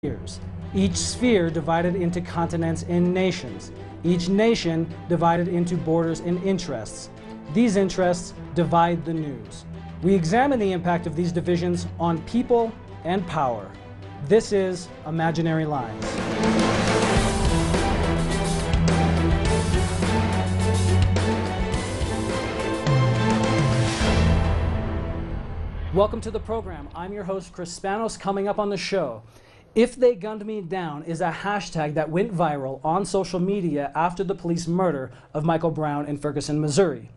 spheres, each sphere divided into continents and nations, each nation divided into borders and interests. These interests divide the news. We examine the impact of these divisions on people and power. This is Imaginary Lines. Welcome to the program. I'm your host, Chris Spanos. Coming up on the show, "If They Gunned Me Down" is a hashtag that went viral on social media after the police murder of Michael Brown in Ferguson, Missouri.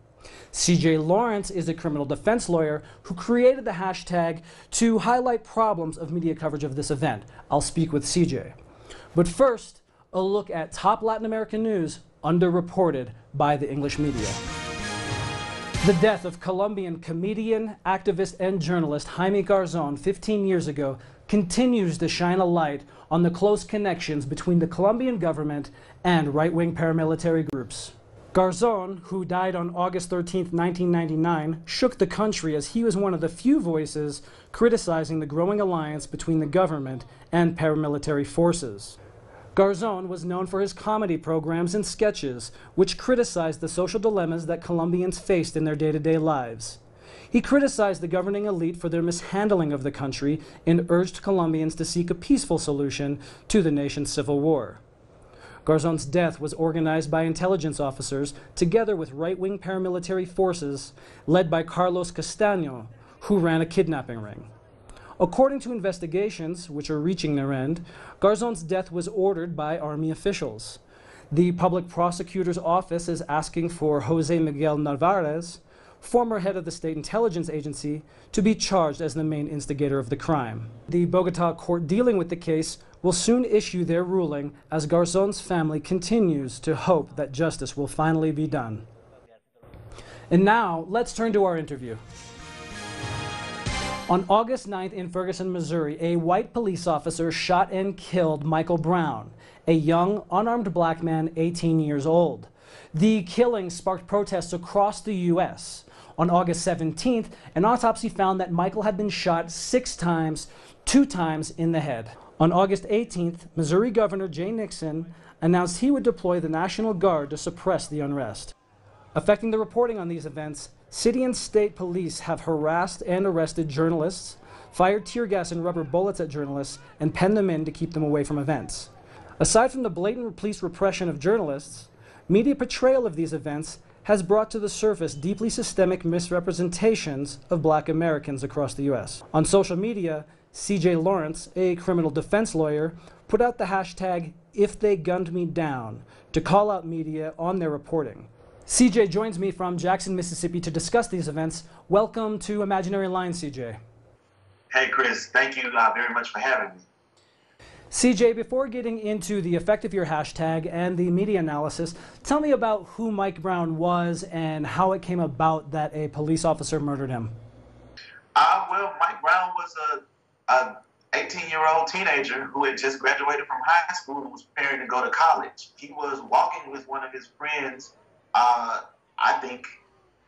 CJ Lawrence is a criminal defense lawyer who created the hashtag to highlight problems of media coverage of this event. I'll speak with CJ. But first, a look at top Latin American news underreported by the English media. The death of Colombian comedian, activist, and journalist Jaime Garzon 15 years ago continues to shine a light on the close connections between the Colombian government and right-wing paramilitary groups. Garzon, who died on August 13, 1999, shook the country as he was one of the few voices criticizing the growing alliance between the government and paramilitary forces. Garzon was known for his comedy programs and sketches, which criticized the social dilemmas that Colombians faced in their day-to-day lives. He criticized the governing elite for their mishandling of the country and urged Colombians to seek a peaceful solution to the nation's civil war. Garzon's death was organized by intelligence officers together with right-wing paramilitary forces led by Carlos Castaño, who ran a kidnapping ring. According to investigations, which are reaching their end, Garzon's death was ordered by army officials. The public prosecutor's office is asking for Jose Miguel Narvaez, former head of the state intelligence agency, to be charged as the main instigator of the crime. The Bogota court dealing with the case will soon issue their ruling as Garzon's family continues to hope that justice will finally be done. And now, let's turn to our interview. On August 9th in Ferguson, Missouri, a white police officer shot and killed Michael Brown, a young, unarmed black man 18 years old. The killing sparked protests across the U.S. On August 17th, an autopsy found that Michael had been shot 6 times, 2 times in the head. On August 18th, Missouri Governor Jay Nixon announced he would deploy the National Guard to suppress the unrest. Affecting the reporting on these events, city and state police have harassed and arrested journalists, fired tear gas and rubber bullets at journalists, and penned them in to keep them away from events. Aside from the blatant police repression of journalists, media portrayal of these events has brought to the surface deeply systemic misrepresentations of black Americans across the U.S. On social media, CJ Lawrence, a criminal defense lawyer, put out the hashtag "If They Gunned Me Down" to call out media on their reporting. CJ joins me from Jackson, Mississippi to discuss these events. Welcome to Imaginary Lines, CJ. Hey, Chris. Thank you very much for having me. CJ, before getting into the effect of your hashtag and the media analysis, tell me about who Mike Brown was and how it came about that a police officer murdered him. Well, Mike Brown was a 18-year-old teenager who had just graduated from high school and was preparing to go to college. He was walking with one of his friends, I think,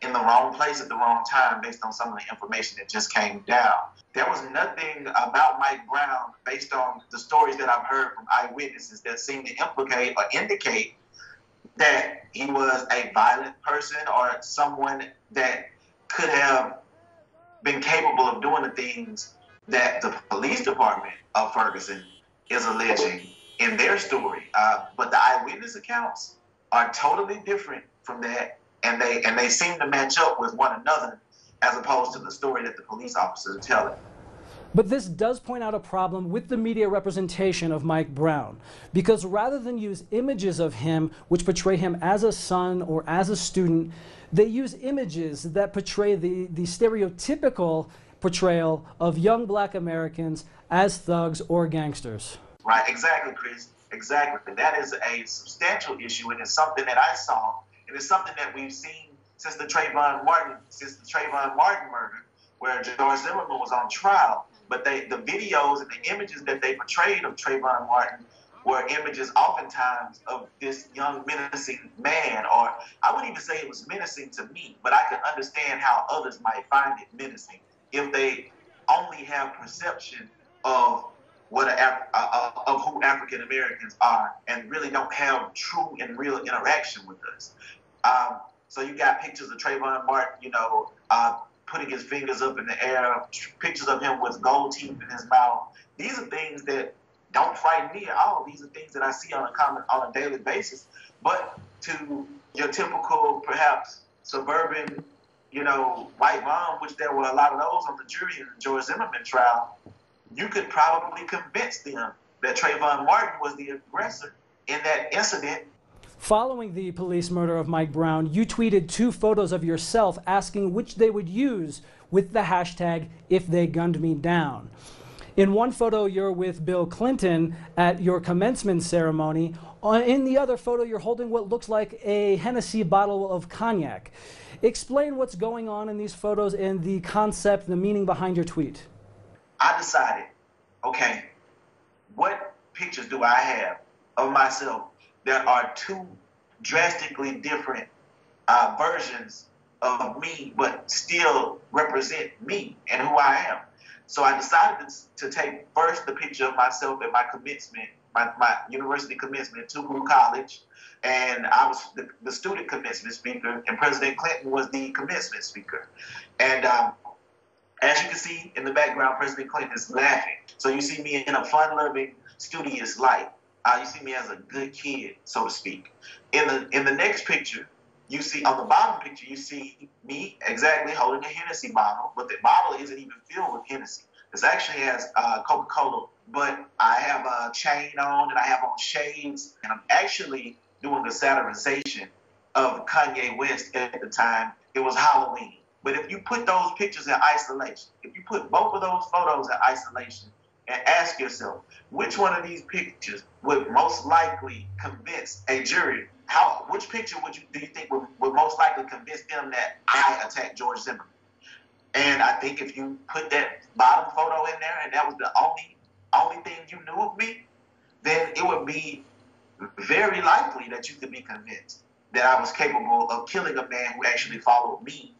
in the wrong place at the wrong time based on some of the information that just came down. There was nothing about Mike Brown based on the stories that I've heard from eyewitnesses that seem to implicate or indicate that he was a violent person or someone that could have been capable of doing the things that the police department of Ferguson is alleging in their story. But the eyewitness accounts are totally different from that, and they seem to match up with one another as opposed to the story that the police officers are telling. But this does point out a problem with the media representation of Mike Brown, because rather than use images of him which portray him as a son or as a student, they use images that portray the stereotypical portrayal of young black Americans as thugs or gangsters. Right, exactly, Chris. Exactly. That is a substantial issue, and it's something that I saw, and it's something that we've seen since the Trayvon Martin murder, where George Zimmerman was on trial. But the videos and the images that they portrayed of Trayvon Martin were images oftentimes of this young menacing man, or I wouldn't even say it was menacing to me, but I could understand how others might find it menacing if they only have perception of of who African Americans are, and really don't have true and real interaction with us. So you got pictures of Trayvon Martin, putting his fingers up in the air, pictures of him with gold teeth in his mouth. These are things that don't frighten me at all. These are things that I see on a daily basis. But to your typical, perhaps suburban, white mom, which there were a lot of those on the jury in the George Zimmerman trial, you could probably convince them that Trayvon Martin was the aggressor in that incident. Following the police murder of Mike Brown, you tweeted 2 photos of yourself asking which they would use with the hashtag #IfTheyGunnedMeDown. In one photo, you're with Bill Clinton at your commencement ceremony. In the other photo, you're holding what looks like a Hennessy bottle of cognac. Explain what's going on in these photos and the concept, the meaning behind your tweet. I decided, okay, what pictures do I have of myself that are 2 drastically different versions of me, but still represent me and who I am? So I decided to take first the picture of myself at my commencement, my university commencement at Tougaloo College, and I was the student commencement speaker, and President Clinton was the commencement speaker. And as you can see in the background, President Clinton is laughing. So you see me in a fun-loving, studious light. You see me as a good kid, so to speak. In the next picture, you see on the bottom picture, you see me exactly holding a Hennessy bottle, but the bottle isn't even filled with Hennessy. It actually has Coca-Cola, but I have a chain on and I have on shades, and I'm actually doing a satirization of Kanye West at the time. It was Halloween. But if you put those pictures in isolation, if you put both of those photos in isolation and ask yourself, which one of these pictures would most likely convince a jury? Which picture do you think would most likely convince them that I attacked George Zimmerman? And I think if you put that bottom photo in there and that was the only thing you knew of me, then it would be very likely that you could be convinced that I was capable of killing a man who actually followed me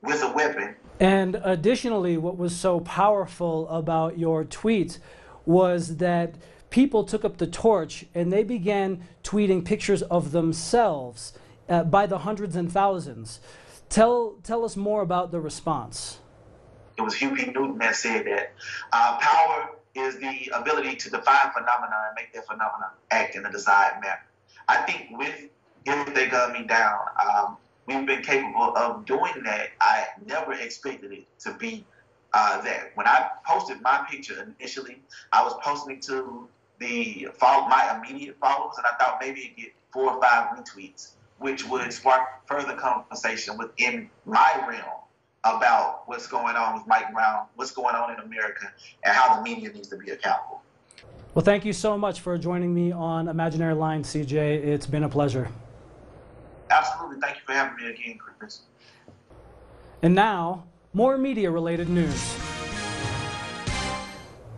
with a weapon. And additionally, what was so powerful about your tweets was that people took up the torch and they began tweeting pictures of themselves by the hundreds and thousands. Tell us more about the response. It was Hugh P. Newton that said that power is the ability to define phenomena and make that phenomena act in a desired manner. I think with If They Gun Me Down, we've been capable of doing that. I never expected it to be that. When I posted my picture initially, I was posting to my immediate followers, and I thought maybe it'd get 4 or 5 retweets, which would spark further conversation within my realm about what's going on with Mike Brown, what's going on in America, and how the media needs to be accountable. Well, thank you so much for joining me on Imaginary Lines, CJ. It's been a pleasure. Absolutely. Thank you for having me again, Chris. And now, more media-related news.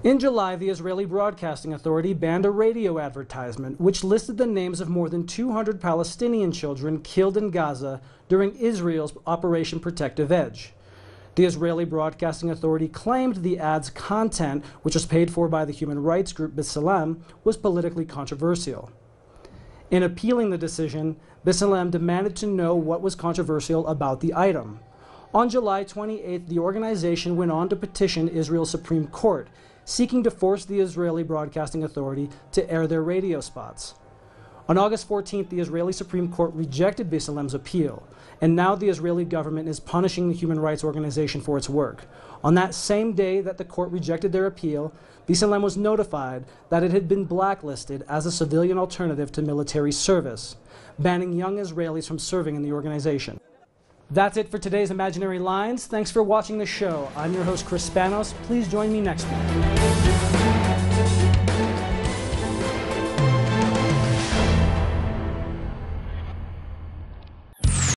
In July, the Israeli Broadcasting Authority banned a radio advertisement which listed the names of more than 200 Palestinian children killed in Gaza during Israel's Operation Protective Edge. The Israeli Broadcasting Authority claimed the ad's content, which was paid for by the human rights group B'Tselem, was politically controversial. In appealing the decision, B'Tselem demanded to know what was controversial about the item. On July 28th, the organization went on to petition Israel's Supreme Court, seeking to force the Israeli Broadcasting Authority to air their radio spots. On August 14th, the Israeli Supreme Court rejected B'Tselem's appeal, and now the Israeli government is punishing the human rights organization for its work. On that same day that the court rejected their appeal, B'Tselem was notified that it had been blacklisted as a civilian alternative to military service, banning young Israelis from serving in the organization. That's it for today's Imaginary Lines. Thanks for watching the show. I'm your host, Chris Spanos. Please join me next week.